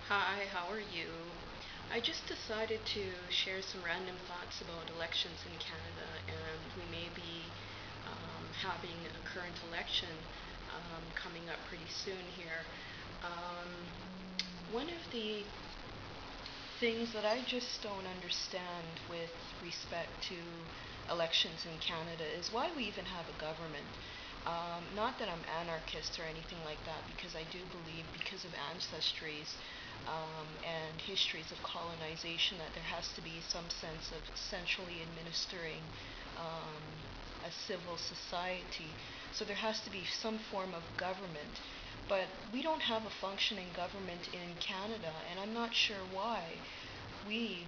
Hi, how are you? I just decided to share some random thoughts about elections in Canada, and we may be having a current election coming up pretty soon here. Um, One of the things that I just don't understand with respect to elections in Canada is why we even have a government. Not that I'm anarchist or anything like that, because I do believe, because of ancestries and histories of colonization, that there has to be some sense of centrally administering um, a civil society. So there has to be some form of government. But we don't have a functioning government in Canada, and I'm not sure why we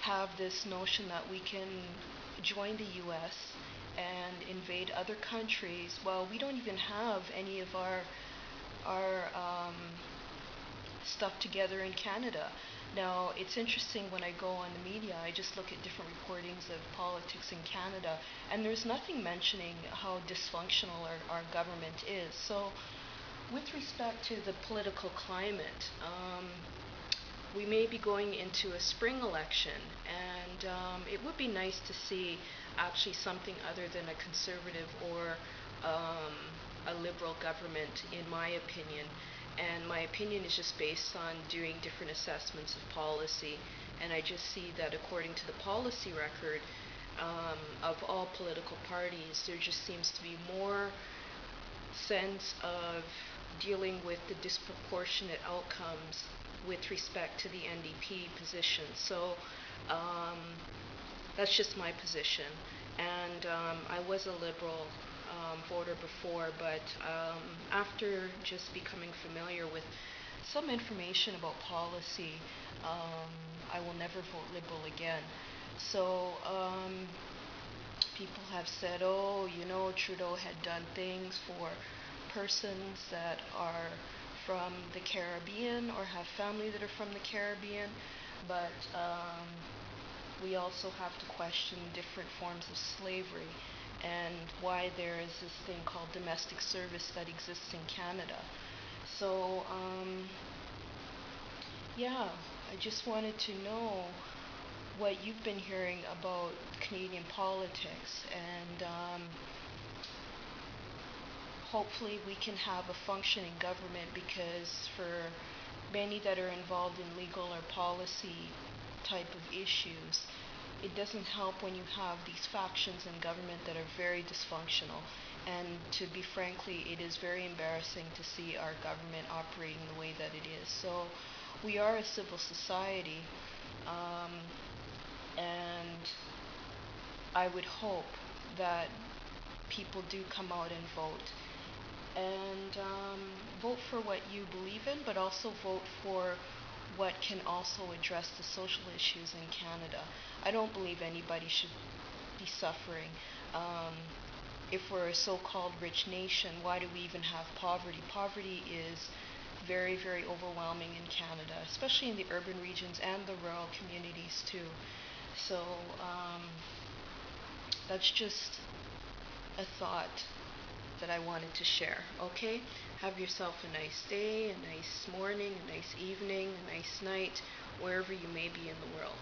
have this notion that we can join the US and invade other countries. Well, we don't even have any of our stuff together in Canada. Now, it's interesting when I go on the media, I just look at different reportings of politics in Canada, and there's nothing mentioning how dysfunctional our government is. So, with respect to the political climate, we may be going into a spring election, and it would be nice to see actually something other than a conservative or a liberal government, in my opinion. And my opinion is just based on doing different assessments of policy, and I just see that according to the policy record of all political parties, there just seems to be more sense of dealing with the disproportionate outcomes with respect to the NDP position. So um, that's just my position. And I was a liberal voter before, but after just becoming familiar with some information about policy, I will never vote liberal again. So people have said, oh, Trudeau had done things for persons that are from the Caribbean or have family that are from the Caribbean, but we also have to question different forms of slavery and why there is this thing called domestic service that exists in Canada. So, yeah, I just wanted to know what you've been hearing about Canadian politics, and hopefully we can have a functioning government, because for many that are involved in legal or policy type of issues, it doesn't help when you have these factions in government that are very dysfunctional. And to be frankly, it is very embarrassing to see our government operating the way that it is. So we are a civil society, um, and I would hope that people do come out and vote, and vote for what you believe in, but also vote for what can also address the social issues in Canada. I don't believe anybody should be suffering. Um, if we're a so-called rich nation, why do we even have poverty? Poverty is very, very overwhelming in Canada, especially in the urban regions and the rural communities too. So that's just a thought that I wanted to share. Okay? Have yourself a nice day, a nice morning, a nice evening, a nice night, wherever you may be in the world.